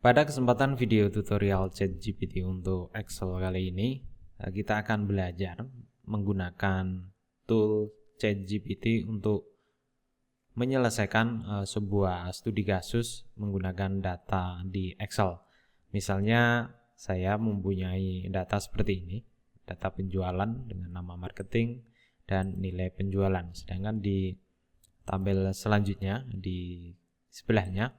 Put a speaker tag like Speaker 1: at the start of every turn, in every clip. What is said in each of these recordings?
Speaker 1: Pada kesempatan video tutorial ChatGPT untuk Excel kali ini, kita akan belajar menggunakan tool ChatGPT untuk menyelesaikan sebuah studi kasus menggunakan data di Excel. Misalnya saya mempunyai data seperti ini, data penjualan dengan nama marketing dan nilai penjualan. Sedangkan di tabel selanjutnya di sebelahnya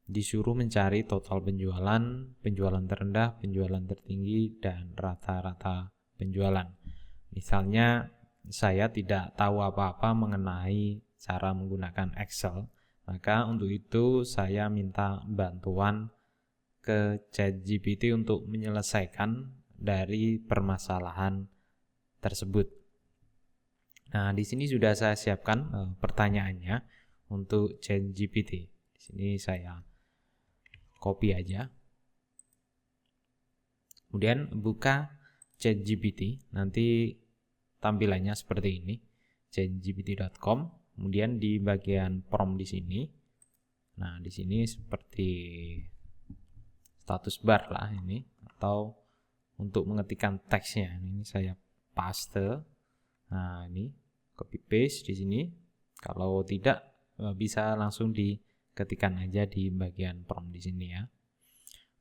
Speaker 1: disuruh mencari total penjualan, penjualan terendah, penjualan tertinggi, dan rata-rata penjualan. Misalnya saya tidak tahu apa-apa mengenai cara menggunakan Excel, maka untuk itu saya minta bantuan ke ChatGPT untuk menyelesaikan dari permasalahan tersebut. Nah, di sini sudah saya siapkan pertanyaannya untuk ChatGPT. Di sini saya copy aja. Kemudian buka ChatGPT, nanti tampilannya seperti ini, chatgpt.com. Kemudian di bagian prompt di sini. Nah, di sini seperti status bar lah ini, atau untuk mengetikkan teksnya. Ini saya paste. Nah, ini copy paste di sini. Kalau tidak bisa langsung diketikkan aja di bagian prompt di sini ya.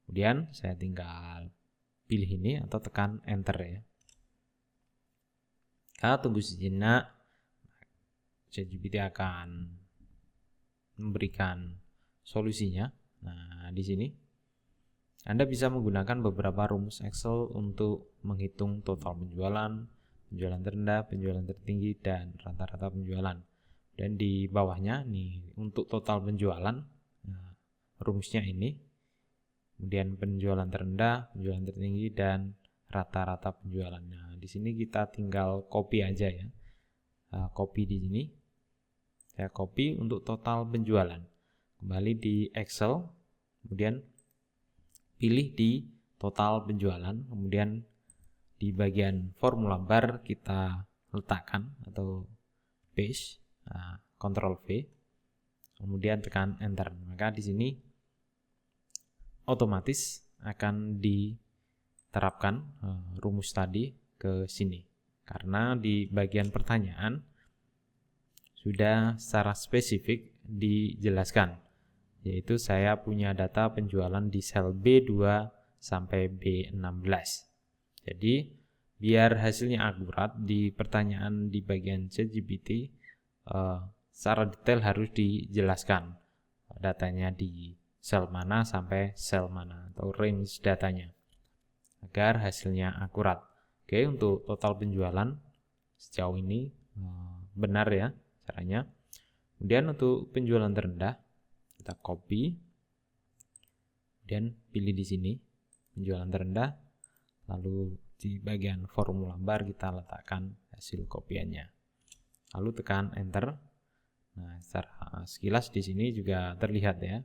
Speaker 1: Kemudian saya tinggal pilih ini atau tekan enter ya. Kita tunggu sejenak, ChatGPT akan memberikan solusinya. Nah, di sini Anda bisa menggunakan beberapa rumus Excel untuk menghitung total penjualan, penjualan terendah, penjualan tertinggi, dan rata-rata penjualan. Dan di bawahnya nih untuk total penjualan, nah, rumusnya ini. Kemudian penjualan terendah, penjualan tertinggi, dan rata-rata penjualan. Nah, di sini kita tinggal copy aja ya. Copy di sini. Saya copy untuk total penjualan. Kembali di Excel, kemudian pilih di total penjualan, kemudian di bagian formula bar kita letakkan atau paste, Ctrl V, kemudian tekan enter. Maka di sini otomatis akan diterapkan rumus tadi ke sini, karena di bagian pertanyaan sudah secara spesifik dijelaskan, yaitu saya punya data penjualan di sel B2 sampai B16. Jadi biar hasilnya akurat, di pertanyaan di bagian ChatGPT secara detail harus dijelaskan datanya di sel mana sampai sel mana atau range datanya agar hasilnya akurat. Oke, untuk total penjualan sejauh ini benar ya caranya. Kemudian untuk penjualan terendah kita copy, kemudian pilih di sini penjualan terendah, lalu di bagian formula bar kita letakkan hasil kopiannya, lalu tekan enter. Nah, secara sekilas di sini juga terlihat ya,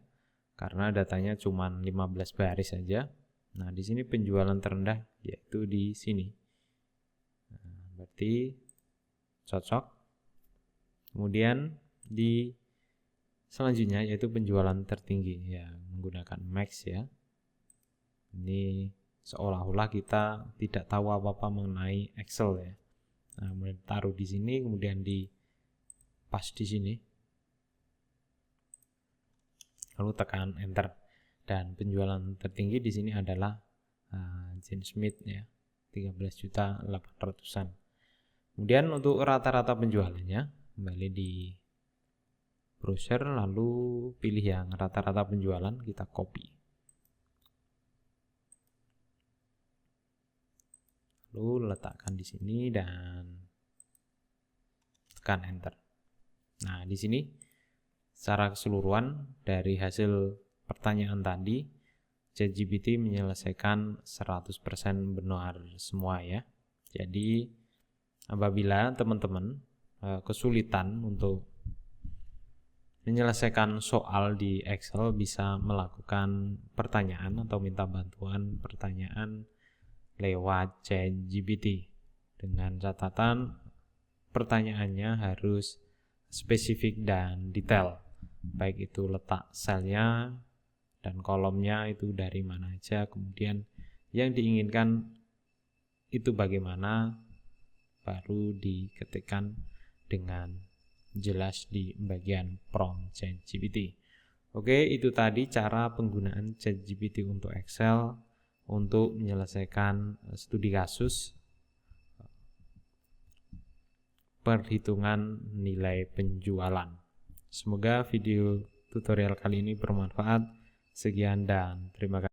Speaker 1: karena datanya cuma 15 baris saja. Nah, di sini penjualan terendah yaitu di sini. Nah, berarti cocok. Kemudian di selanjutnya yaitu penjualan tertinggi ya, menggunakan max ya. Ini seolah-olah kita tidak tahu apa-apa mengenai Excel ya. Nah, kemudian taruh di sini, kemudian di pas di sini, lalu tekan enter. Dan penjualan tertinggi di sini adalah Jane Smith ya, 13.800-an. Kemudian untuk rata-rata penjualannya, kembali di browser, lalu pilih yang rata-rata penjualan, kita copy, lalu letakkan di sini dan tekan enter. Nah, di sini secara keseluruhan dari hasil pertanyaan tadi, ChatGPT menyelesaikan 100% benar semua ya. Jadi apabila teman-teman kesulitan untuk menyelesaikan soal di Excel, bisa melakukan pertanyaan atau minta bantuan pertanyaan lewat ChatGPT, dengan catatan pertanyaannya harus spesifik dan detail, baik itu letak selnya, dan kolomnya itu dari mana aja, kemudian yang diinginkan itu bagaimana, baru diketikkan dengan jelas di bagian prompt ChatGPT. Oke, itu tadi cara penggunaan ChatGPT untuk Excel untuk menyelesaikan studi kasus perhitungan nilai penjualan. Semoga video tutorial kali ini bermanfaat. Sekian dan terima kasih.